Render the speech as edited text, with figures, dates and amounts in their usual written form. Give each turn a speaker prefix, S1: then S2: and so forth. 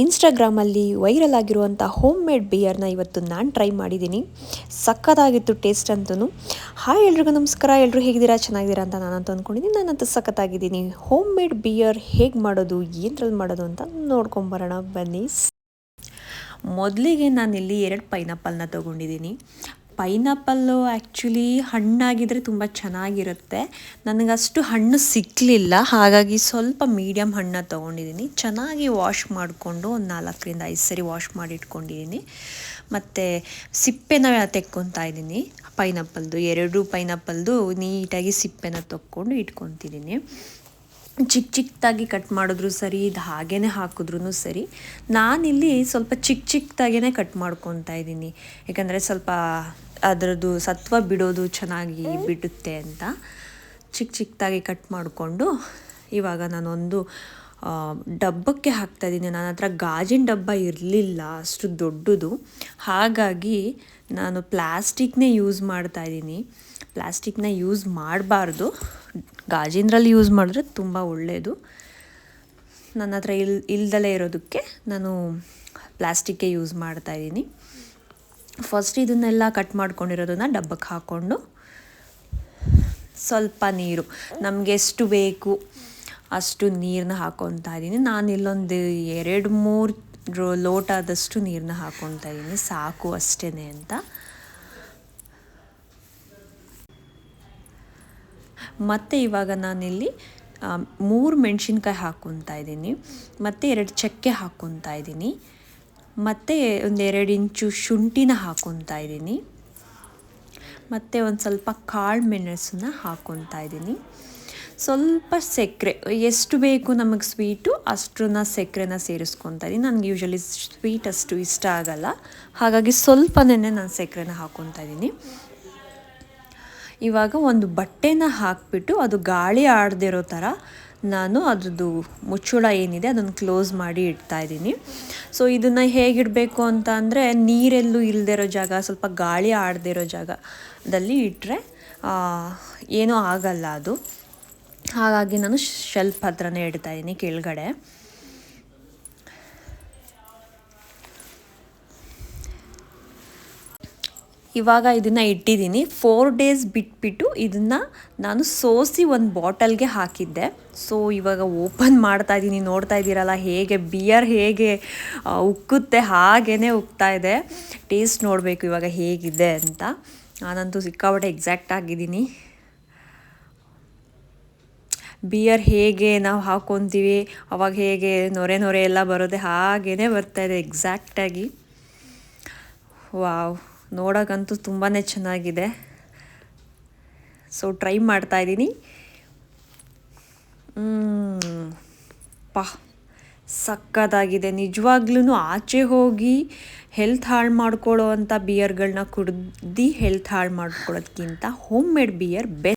S1: ಇನ್ಸ್ಟಾಗ್ರಾಮಲ್ಲಿ ವೈರಲ್ ಆಗಿರುವಂಥ home made ಬಿಯರ್ನ ಇವತ್ತು ನಾನು ಟ್ರೈ ಮಾಡಿದ್ದೀನಿ. ಸಖತ್ತಾಗಿತ್ತು ಟೇಸ್ಟ್ ಅಂತೂ. ಹಾಯ್ ಎಲ್ರಿಗೂ ನಮಸ್ಕಾರ. ಎಲ್ಲರೂ ಹೇಗಿದ್ದೀರಾ, ಚೆನ್ನಾಗಿದ್ದೀರಾ ಅಂತ ನಾನಂತೂ ಅಂದ್ಕೊಂಡಿದ್ದೀನಿ. ನಾನಂತೂ ಸಖತ್ತಾಗಿದ್ದೀನಿ. ಹೋಮ್ ಮೇಡ್ ಬಿಯರ್ ಹೇಗೆ ಮಾಡೋದು, ಏನರಲ್ಲಿ ಮಾಡೋದು ಅಂತ ನೋಡ್ಕೊಂಬರೋಣ ಬನ್ನಿ. ಮೊದಲಿಗೆ ನಾನಿಲ್ಲಿ 2 ಪೈನಾಪಲ್ನ ತೊಗೊಂಡಿದ್ದೀನಿ. ಪೈನಾಪಲ್ಲು ಆ್ಯಕ್ಚುಲಿ ಹಣ್ಣಾಗಿದ್ದರೆ ತುಂಬ ಚೆನ್ನಾಗಿರುತ್ತೆ. ನನಗಷ್ಟು ಹಣ್ಣು ಸಿಕ್ಕಲಿಲ್ಲ, ಹಾಗಾಗಿ ಸ್ವಲ್ಪ ಮೀಡಿಯಮ್ ಹಣ್ಣು ತೊಗೊಂಡಿದ್ದೀನಿ. ಚೆನ್ನಾಗಿ ವಾಶ್ ಮಾಡಿಕೊಂಡು ಒಂದು 4ರಿಂದ 5 ಸರಿ ವಾಶ್ ಮಾಡಿ ಇಟ್ಕೊಂಡಿದ್ದೀನಿ. ಮತ್ತು ಸಿಪ್ಪೆನ ತೆಕ್ಕೊತಾ ಇದ್ದೀನಿ. ಪೈನಾಪಲ್ದು 2 ಪೈನಾಪಲ್ದು ನೀಟಾಗಿ ಸಿಪ್ಪೆನ ತೊಕ್ಕೊಂಡು ಇಟ್ಕೊತಿದ್ದೀನಿ. ಚಿಕ್ಕದಾಗಿ ಕಟ್ ಮಾಡಿದ್ರು ಸರಿ, ಇದು ಹಾಗೇ ಹಾಕಿದ್ರೂ ಸರಿ. ನಾನಿಲ್ಲಿ ಸ್ವಲ್ಪ ಚಿಕ್ಕದಾಗೇ ಕಟ್ ಮಾಡ್ಕೊತಾ ಇದ್ದೀನಿ, ಯಾಕಂದರೆ ಸ್ವಲ್ಪ ಅದರದ್ದು ಸತ್ವ ಬಿಡೋದು ಚೆನ್ನಾಗಿ ಬಿಡುತ್ತೆ ಅಂತ ಚಿಕ್ಕದಾಗಿ ಕಟ್ ಮಾಡಿಕೊಂಡು ಇವಾಗ ನಾನೊಂದು ಡಬ್ಬಕ್ಕೆ ಹಾಕ್ತಾಯಿದ್ದೀನಿ. ನನ್ನ ಹತ್ರ ಗಾಜಿನ ಡಬ್ಬ ಇರಲಿಲ್ಲ ಅಷ್ಟು ದೊಡ್ಡದು, ಹಾಗಾಗಿ ನಾನು ಪ್ಲಾಸ್ಟಿಕ್ನೇ ಯೂಸ್ ಮಾಡ್ತಾಯಿದ್ದೀನಿ. ಪ್ಲಾಸ್ಟಿಕ್ನ ಯೂಸ್ ಮಾಡಬಾರ್ದು, ಗಾಜಿನರಲ್ಲಿ ಯೂಸ್ ಮಾಡಿದ್ರೆ ತುಂಬ ಒಳ್ಳೆಯದು. ನನ್ನ ಹತ್ರ ಇಲ್ದಲೇ ಇರೋದಕ್ಕೆ ನಾನು ಪ್ಲಾಸ್ಟಿಕ್ಕೇ ಯೂಸ್ ಮಾಡ್ತಾಯಿದ್ದೀನಿ. ಫಸ್ಟ್ ಇದನ್ನೆಲ್ಲ ಕಟ್ ಮಾಡ್ಕೊಂಡಿರೋದನ್ನು ಡಬ್ಬಕ್ಕೆ ಹಾಕ್ಕೊಂಡು ಸ್ವಲ್ಪ ನೀರು, ನಮಗೆ ಎಷ್ಟು ಬೇಕು ಅಷ್ಟು ನೀರನ್ನ ಹಾಕ್ಕೊತಾ ಇದ್ದೀನಿ. ನಾನು ಇಲ್ಲೊಂದು 2-3 ಲೋಟದಷ್ಟು ನೀರನ್ನ ಹಾಕ್ಕೊತಾ ಇದ್ದೀನಿ, ಸಾಕು ಅಷ್ಟೇ ಅಂತ. ಮತ್ತು ಇವಾಗ ನಾನಿಲ್ಲಿ 3 ಮೆಣಸಿನ್ಕಾಯಿ ಹಾಕ್ಕೊತಾ ಇದ್ದೀನಿ, ಮತ್ತು 2 ಚಕ್ಕೆ ಹಾಕ್ಕೊತಾ ಇದ್ದೀನಿ, ಮತ್ತು ಒಂದು 2 ಇಂಚು ಶುಂಠಿನ ಹಾಕ್ಕೊತಾ ಇದ್ದೀನಿ, ಮತ್ತು ಒಂದು ಸ್ವಲ್ಪ ಕಾಳು ಮೆಣಸನ್ನ ಹಾಕ್ಕೊತಾ ಇದ್ದೀನಿ. ಸ್ವಲ್ಪ ಸಕ್ಕರೆ, ಎಷ್ಟು ಬೇಕು ನಮಗೆ ಸ್ವೀಟು ಅಷ್ಟನ್ನ ಸಕ್ಕರೆನ ಸೇರಿಸ್ಕೊತಾ ಇದ್ದೀನಿ. ನನಗೆ ಯೂಶ್ವಲಿ ಸ್ವೀಟ್ ಅಷ್ಟು ಇಷ್ಟ ಆಗಲ್ಲ, ಹಾಗಾಗಿ ಸ್ವಲ್ಪನೇ ನಾನು ಸಕ್ಕರೆನ ಹಾಕ್ಕೊತಾ ಇದ್ದೀನಿ. ಇವಾಗ ಒಂದು ಬಟ್ಟೆನ ಹಾಕಿಬಿಟ್ಟು ಅದು ಗಾಳಿ ಆಡದಿರೋ ಥರ ನಾನು ಅದ್ರದ್ದು ಮುಚ್ಚಳ ಏನಿದೆ ಅದನ್ನು ಕ್ಲೋಸ್ ಮಾಡಿ ಇಡ್ತಾಯಿದ್ದೀನಿ. ಸೊ ಇದನ್ನು ಹೇಗಿಡಬೇಕು ಅಂತ ಅಂದರೆ, ನೀರೆಲ್ಲೂ ಇಲ್ಲದಿರೋ ಜಾಗ, ಸ್ವಲ್ಪ ಗಾಳಿ ಆಡದಿರೋ ಜಾಗದಲ್ಲಿ ಇಟ್ಟರೆ ಏನೂ ಆಗಲ್ಲ ಅದು. ಹಾಗಾಗಿ ನಾನು ಶೆಲ್ಫ್ ಹತ್ರನೇ ಇಡ್ತಾಯಿದ್ದೀನಿ ಕೆಳಗಡೆ. ಇವಾಗ ಇದನ್ನು ಇಟ್ಟಿದ್ದೀನಿ. 4 ಡೇಸ್ ಬಿಟ್ಬಿಟ್ಟು ಇದನ್ನು ನಾನು ಸೋಸಿ ಒಂದು ಬಾಟಲ್ಗೆ ಹಾಕಿದ್ದೆ. ಸೊ ಇವಾಗ ಓಪನ್ ಮಾಡ್ತಾ ಇದ್ದೀನಿ. ನೋಡ್ತಾ ಇದ್ದೀರಲ್ಲ ಹೇಗೆ ಬಿಯರ್ ಹೇಗೆ ಉಕ್ಕುತ್ತೆ, ಹಾಗೇ ಉಕ್ತಾ ಇದೆ. ಟೇಸ್ಟ್ ನೋಡಬೇಕು ಇವಾಗ ಹೇಗಿದೆ ಅಂತ. ನಾನಂತೂ ಸಿಕ್ಕಾಪಟ್ಟೆ ಎಕ್ಸಾಕ್ಟ್ ಆಗಿದ್ದೀನಿ. ಬಿಯರ್ ಹೇಗೆ ನಾವು ಹಾಕ್ಕೊತೀವಿ ಅವಾಗ ಹೇಗೆ ನೊರೆ ಎಲ್ಲ ಬರೋದೆ ಹಾಗೇ ಬರ್ತಾಯಿದೆ ಎಕ್ಸಾಕ್ಟಾಗಿ. ವಾವ್, ನೋಡೋಕ್ಕಂತೂ ತುಂಬಾ ಚೆನ್ನಾಗಿದೆ. ಸೊ ಟ್ರೈ ಮಾಡ್ತಾಯಿದ್ದೀನಿ. ಸಕ್ಕತ್ತಾಗಿದೆ ನಿಜವಾಗ್ಲೂ. ಆಚೆ ಹೋಗಿ ಹೆಲ್ತ್ ಹಾಳು ಮಾಡ್ಕೊಳ್ಳೋ ಅಂಥ ಬಿಯರ್ಗಳನ್ನ ಕುಡ್ದು ಹೆಲ್ತ್ ಹಾಳು ಮಾಡ್ಕೊಳ್ಳೋದಕ್ಕಿಂತ ಹೋಮ್ ಮೇಡ್ ಬಿಯರ್ ಬೆಸ್ಟ್.